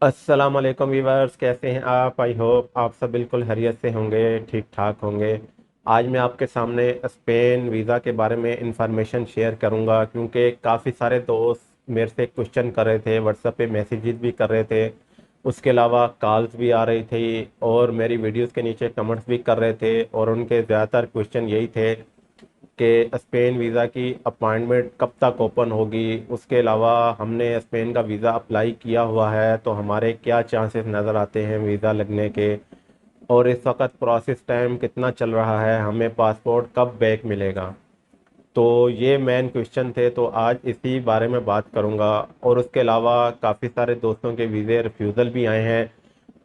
अस्सलाम वालेकुम वीवर्स, कैसे हैं आप? आई होप आप सब बिल्कुल खैरियत से होंगे, ठीक ठाक होंगे। आज मैं आपके सामने स्पेन वीज़ा के बारे में इंफॉर्मेशन शेयर करूंगा, क्योंकि काफ़ी सारे दोस्त मेरे से क्वेश्चन कर रहे थे, व्हाट्सएप पे मैसेजेस भी कर रहे थे, उसके अलावा कॉल्स भी आ रही थी और मेरी वीडियोस के नीचे कमेंट्स भी कर रहे थे। और उनके ज़्यादातर क्वेश्चन यही थे कि स्पेन वीज़ा की अपॉइंटमेंट कब तक ओपन होगी। उसके अलावा हमने स्पेन का वीज़ा अप्लाई किया हुआ है तो हमारे क्या चांसेस नज़र आते हैं वीज़ा लगने के, और इस वक्त प्रोसेस टाइम कितना चल रहा है, हमें पासपोर्ट कब बैक मिलेगा। तो ये मेन क्वेश्चन थे, तो आज इसी बारे में बात करूंगा। और उसके अलावा काफ़ी सारे दोस्तों के वीज़े रिफ्यूज़ल भी आए हैं,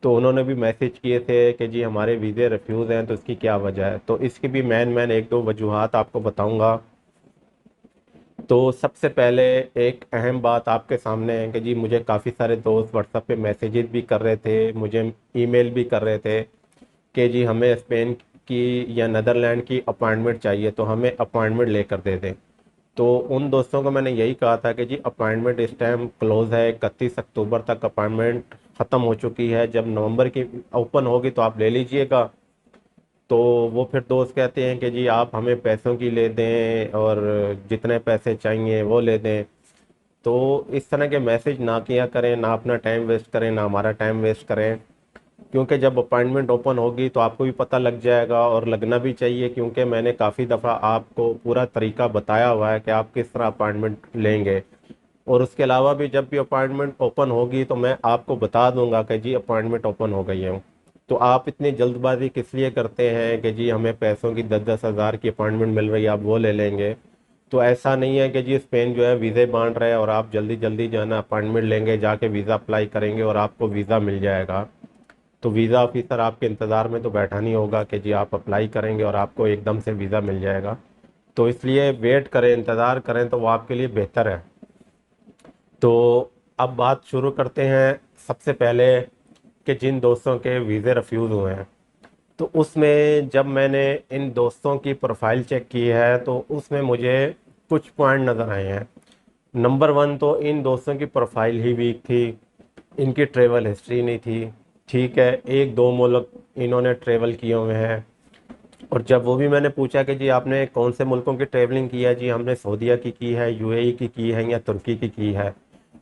तो उन्होंने भी मैसेज किए थे कि जी हमारे वीज़े रिफ्यूज़ हैं, तो इसकी क्या वजह है। तो इसकी भी मैन एक दो वजूहात आपको बताऊंगा। तो सबसे पहले एक अहम बात आपके सामने है कि जी मुझे काफ़ी सारे दोस्त व्हाट्सएप पे मैसेजेस भी कर रहे थे, मुझे ईमेल भी कर रहे थे कि जी हमें स्पेन की या नीदरलैंड की अपॉइंटमेंट चाहिए, तो हमें अपॉइंटमेंट लेकर दे दें। तो उन दोस्तों को मैंने यही कहा था कि जी अपॉइंटमेंट इस टाइम क्लोज है, 31 अक्टूबर तक अपॉइंटमेंट ख़त्म हो चुकी है, जब नवंबर की ओपन होगी तो आप ले लीजिएगा। तो वो फिर दोस्त कहते हैं कि जी आप हमें पैसों की ले दें और जितने पैसे चाहिए वो ले दें। तो इस तरह के मैसेज ना किया करें, ना अपना टाइम वेस्ट करें, ना हमारा टाइम वेस्ट करें। क्योंकि जब अपॉइंटमेंट ओपन होगी तो आपको भी पता लग जाएगा, और लगना भी चाहिए, क्योंकि मैंने काफ़ी दफ़ा आपको पूरा तरीका बताया हुआ है कि आप किस तरह अपॉइंटमेंट लेंगे। और उसके अलावा भी जब भी अपॉइंटमेंट ओपन होगी तो मैं आपको बता दूंगा कि जी अपॉइंटमेंट ओपन हो गई है। तो आप इतनी जल्दबाजी किस लिए करते हैं कि जी हमें पैसों की 10-10 हज़ार की अपॉइंटमेंट मिल रही है, आप वो ले लेंगे। तो ऐसा नहीं है कि जी स्पेन जो है वीज़े बांट रहे हैं और आप जल्दी जल्दी जो है ना अपॉइंटमेंट लेंगे, जाके वीज़ा अप्लाई करेंगे और आपको वीज़ा मिल जाएगा। तो वीज़ा ऑफिसर आपके इंतज़ार में तो बैठा नहीं होगा कि जी आप अप्लाई करेंगे और आपको एकदम से वीज़ा मिल जाएगा। तो इसलिए वेट करें, इंतज़ार करें, तो वो आपके लिए बेहतर है। तो अब बात शुरू करते हैं। सबसे पहले कि जिन दोस्तों के वीज़े रिफ्यूज़ हुए हैं, तो उसमें जब मैंने इन दोस्तों की प्रोफाइल चेक की है तो उसमें मुझे कुछ पॉइंट नज़र आए हैं। नंबर वन, तो इन दोस्तों की प्रोफाइल ही वीक थी, इनकी ट्रेवल हिस्ट्री नहीं थी। ठीक है, एक दो मुल्क इन्होंने ट्रेवल किए हुए हैं, और जब वो भी मैंने पूछा कि जी आपने कौन से मुल्कों की ट्रेवलिंग की है, जी हमने सऊदीया की है, यूएई की है या तुर्की की है।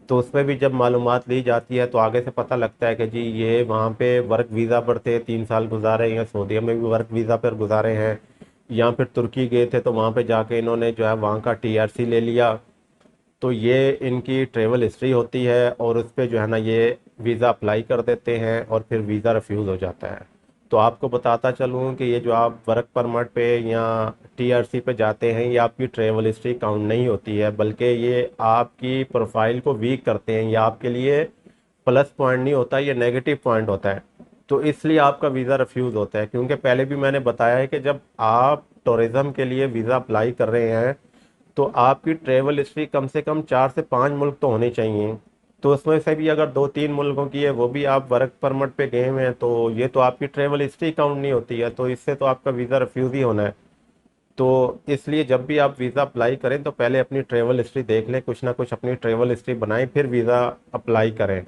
तो उसमें भी जब मालूमात ली जाती है तो आगे से पता लगता है कि जी ये वहाँ पे वर्क वीज़ा पर थे, 3 साल गुजारे, या सऊदीया में भी वर्क वीज़ा पर गुजारे हैं, या फिर तुर्की गए थे तो वहाँ पे जाके इन्होंने जो है वहाँ का टीआरसी ले लिया। तो ये इनकी ट्रेवल हिस्ट्री होती है, और उस पर जो है ना ये वीज़ा अप्लाई कर देते हैं और फिर वीज़ा रिफ्यूज़ हो जाता है। तो आपको बताता चलूँ कि ये जो आप वर्क परमिट पे या टीआरसी पे जाते हैं, ये आपकी ट्रेवल हिस्ट्री काउंट नहीं होती है, बल्कि ये आपकी प्रोफाइल को वीक करते हैं। ये आपके लिए प्लस पॉइंट नहीं होता, ये नेगेटिव पॉइंट होता है। तो इसलिए आपका वीज़ा रिफ्यूज़ होता है, क्योंकि पहले भी मैंने बताया है कि जब आप टूरिज़्म के लिए वीज़ा अप्लाई कर रहे हैं तो आपकी ट्रेवल हिस्ट्री कम से कम 4 से 5 मुल्क तो होने चाहिए। तो उसमें से भी अगर 2-3 मुल्कों की है, वो भी आप वर्क परमिट पे गए हुए हैं, तो ये तो आपकी ट्रेवल हिस्ट्री काउंट नहीं होती है, तो इससे तो आपका वीज़ा रिफ्यूज़ ही होना है। तो इसलिए जब भी आप वीज़ा अप्लाई करें तो पहले अपनी ट्रेवल हिस्ट्री देख लें, कुछ ना कुछ अपनी ट्रेवल हिस्ट्री बनाएं, फिर वीज़ा अप्लाई करें।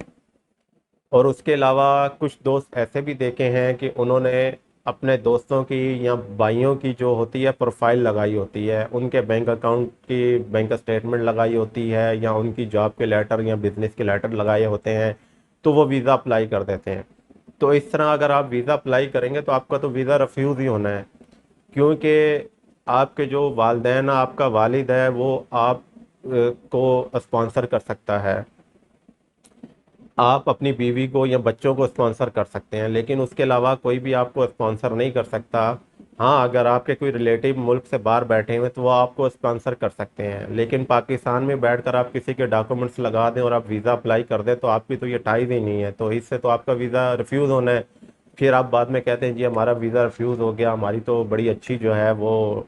और उसके अलावा कुछ दोस्त ऐसे भी देखे हैं कि उन्होंने अपने दोस्तों की या भाइयों की जो होती है प्रोफाइल लगाई होती है, उनके बैंक अकाउंट की बैंक स्टेटमेंट लगाई होती है, या उनकी जॉब के लेटर या बिजनेस के लेटर लगाए होते हैं, तो वो वीज़ा अप्लाई कर देते हैं। तो इस तरह अगर आप वीज़ा अप्लाई करेंगे तो आपका तो वीज़ा रिफ्यूज़ ही होना है, क्योंकि आपके जो वालदैन, आपका वालिद है, वो आप को स्पॉन्सर कर सकता है। आप अपनी बीवी को या बच्चों को स्पॉन्सर कर सकते हैं, लेकिन उसके अलावा कोई भी आपको स्पॉन्सर नहीं कर सकता। हाँ, अगर आपके कोई रिलेटिव मुल्क से बाहर बैठे हुए तो वो आपको स्पॉन्सर कर सकते हैं, लेकिन पाकिस्तान में बैठकर आप किसी के डॉक्यूमेंट्स लगा दें और आप वीज़ा अप्लाई कर दें तो आपकी तो ये टाइज ही नहीं है, तो इससे तो आपका वीज़ा रिफ्यूज़ होना है। फिर आप बाद में कहते हैं जी हमारा वीज़ा रिफ्यूज़ हो गया, हमारी तो बड़ी अच्छी जो है वो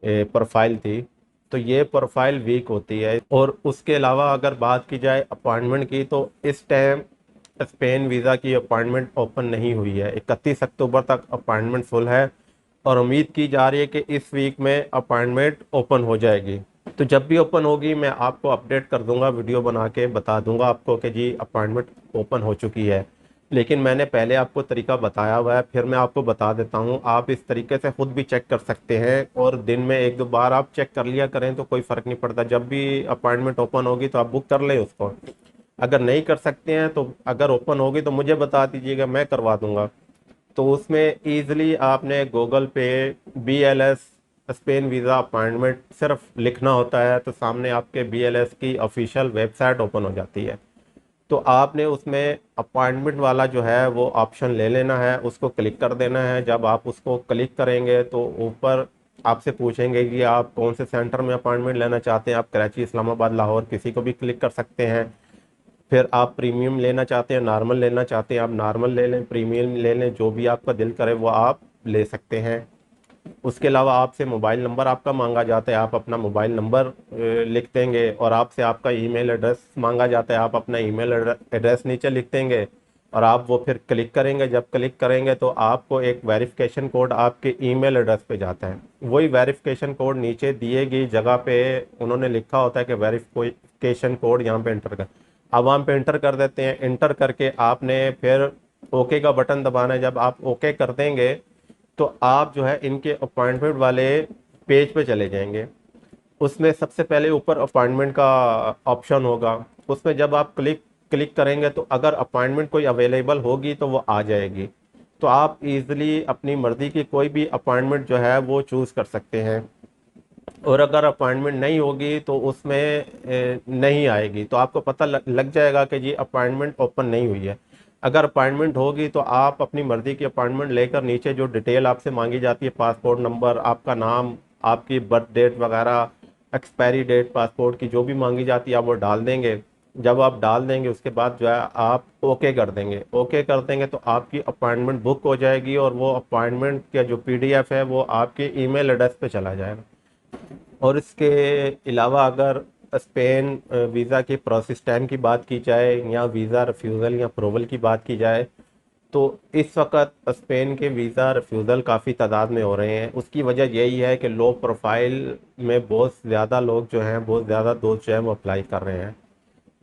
प्रोफाइल थी। तो ये प्रोफाइल वीक होती है। और उसके अलावा अगर बात की जाए अपॉइंटमेंट की, तो इस टाइम स्पेन वीज़ा की अपॉइंटमेंट ओपन नहीं हुई है, 31 अक्टूबर तक अपॉइंटमेंट फुल है, और उम्मीद की जा रही है कि इस वीक में अपॉइंटमेंट ओपन हो जाएगी। तो जब भी ओपन होगी मैं आपको अपडेट कर दूंगा, वीडियो बना के बता दूंगा आपको कि जी अपॉइंटमेंट ओपन हो चुकी है। लेकिन मैंने पहले आपको तरीका बताया हुआ है, फिर मैं आपको बता देता हूँ। आप इस तरीके से खुद भी चेक कर सकते हैं, और दिन में एक दो बार आप चेक कर लिया करें तो कोई फ़र्क नहीं पड़ता। जब भी अपॉइंटमेंट ओपन होगी तो आप बुक कर लें उसको। अगर नहीं कर सकते हैं तो अगर ओपन होगी तो मुझे बता दीजिएगा, मैं करवा दूंगा। तो उसमें ईज़िली आपने गूगल पे BLS स्पेन वीज़ा अपॉइंटमेंट सिर्फ लिखना होता है, तो सामने आपके BLS की ऑफिशियल वेबसाइट ओपन हो जाती है। तो आपने उसमें अपॉइंटमेंट वाला जो है वो ऑप्शन ले लेना है, उसको क्लिक कर देना है। जब आप उसको क्लिक करेंगे तो ऊपर आपसे पूछेंगे कि आप कौन से सेंटर में अपॉइंटमेंट लेना चाहते हैं। आप कराची, इस्लामाबाद, लाहौर किसी को भी क्लिक कर सकते हैं। फिर आप प्रीमियम लेना चाहते हैं, नॉर्मल लेना चाहते हैं, आप नॉर्मल ले लें, प्रीमियम ले लें, जो भी आपका दिल करे वो आप ले सकते हैं। उसके अलावा आपसे मोबाइल नंबर आपका मांगा जाता है, आप अपना मोबाइल नंबर लिख देंगे, और आपसे आपका ईमेल एड्रेस मांगा जाता है, आप अपना ईमेल एड्रेस नीचे लिख देंगे, और आप वो फिर क्लिक करेंगे। जब क्लिक करेंगे तो आपको एक वेरिफिकेशन कोड आपके ईमेल एड्रेस पे जाता है। वही वेरिफिकेशन कोड नीचे दिए गई जगह पे उन्होंने लिखा होता है कि वेरिफिकेशन कोड यहाँ पे एंटर कर। अब हम पे एंटर कर देते हैं। एंटर करके आपने फिर ओके का बटन दबाना है। जब आप ओके कर देंगे तो आप जो है इनके अपॉइंटमेंट वाले पेज पे चले जाएंगे। उसमें सबसे पहले ऊपर अपॉइंटमेंट का ऑप्शन होगा। उसमें जब आप क्लिक क्लिक करेंगे तो अगर अपॉइंटमेंट कोई अवेलेबल होगी तो वो आ जाएगी। तो आप इजीली अपनी मर्ज़ी की कोई भी अपॉइंटमेंट जो है वो चूज़ कर सकते हैं। और अगर अपॉइंटमेंट नहीं होगी तो उसमें नहीं आएगी, तो आपको पता लग जाएगा कि जी अपॉइंटमेंट ओपन नहीं हुई है। अगर अपॉइंटमेंट होगी तो आप अपनी मर्ज़ी की अपॉइंटमेंट लेकर नीचे जो डिटेल आपसे मांगी जाती है, पासपोर्ट नंबर, आपका नाम, आपकी बर्थ डेट वगैरह, एक्सपायरी डेट पासपोर्ट की जो भी मांगी जाती है आप वो डाल देंगे। जब आप डाल देंगे उसके बाद जो है आप ओके कर देंगे। ओके कर देंगे तो आपकी अपॉइंटमेंट बुक हो जाएगी, और वो अपॉइंटमेंट का जो PDF है वो आपके ईमेल एड्रेस पे चला जाएगा। और इसके अलावा अगर स्पेन वीज़ा के प्रोसेस टाइम की बात की जाए, या वीज़ा रिफ्यूज़ल या अप्रूवल की बात की जाए, तो इस वक्त स्पेन के वीज़ा रिफ्यूज़ल काफ़ी तादाद में हो रहे हैं। उसकी वजह यही है कि लो प्रोफाइल में बहुत ज़्यादा लोग जो हैं, बहुत ज़्यादा दोस्त जो हैं वो अप्लाई कर रहे हैं।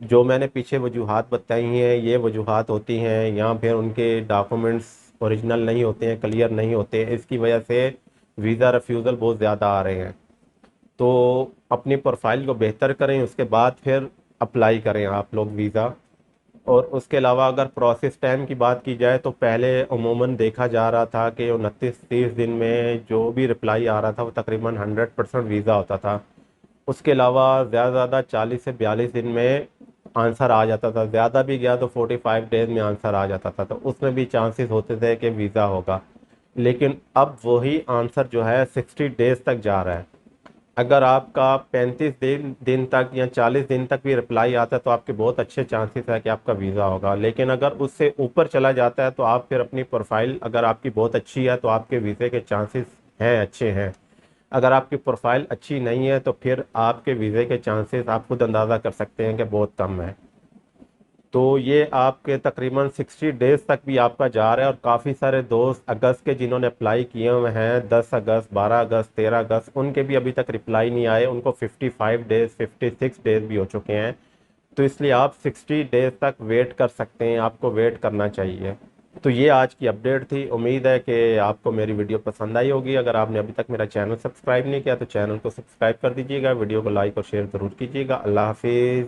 जो मैंने पीछे वजूहात बताई हैं ये वजूहात होती हैं, या फिर उनके डॉक्यूमेंट्स ओरिजिनल नहीं होते हैं, क्लियर नहीं होते हैं, इसकी वजह से वीज़ा रिफ्यूज़ल बहुत ज़्यादा आ रहे हैं। तो अपनी प्रोफाइल को बेहतर करें, उसके बाद फिर अप्लाई करें आप लोग वीज़ा। और उसके अलावा अगर प्रोसेस टाइम की बात की जाए तो पहले अमूमन देखा जा रहा था कि 29-30 दिन में जो भी रिप्लाई आ रहा था वो तकरीबन 100% वीज़ा होता था। उसके अलावा ज़्यादा ज़्यादा 40 से 42 दिन में आंसर आ जाता था, ज़्यादा भी गया तो 45 डेज में आंसर आ जाता था, तो उसमें भी चांसेस होते थे कि वीज़ा होगा। लेकिन अब वही आंसर जो है 60 डेज तक जा रहा है। अगर आपका 35 दिन तक या 40 दिन तक भी रिप्लाई आता है तो आपके बहुत अच्छे चांसेस है कि आपका वीज़ा होगा। लेकिन अगर उससे ऊपर चला जाता है तो आप फिर अपनी प्रोफाइल अगर आपकी बहुत अच्छी है तो आपके वीज़े के चांसेस हैं, अच्छे हैं। अगर आपकी प्रोफाइल अच्छी नहीं है तो फिर आपके वीज़े के चांसेस आप खुद अंदाज़ा कर सकते हैं कि बहुत कम है। तो ये आपके तकरीबन 60 डेज तक भी आपका जा रहा है। और काफ़ी सारे दोस्त अगस्त के जिन्होंने अप्लाई किए हुए हैं, 10 अगस्त, 12 अगस्त, 13 अगस्त, उनके भी अभी तक रिप्लाई नहीं आए। उनको 55 डेज, 56 डेज भी हो चुके हैं। तो इसलिए आप 60 डेज तक वेट कर सकते हैं, आपको वेट करना चाहिए। तो ये आज की अपडेट थी। उम्मीद है कि आपको मेरी वीडियो पसंद आई होगी। अगर आपने अभी तक मेरा चैनल सब्सक्राइब नहीं किया तो चैनल को सब्सक्राइब कर दीजिएगा, वीडियो को लाइक और शेयर ज़रूर कीजिएगा। अल्लाह हाफिज़।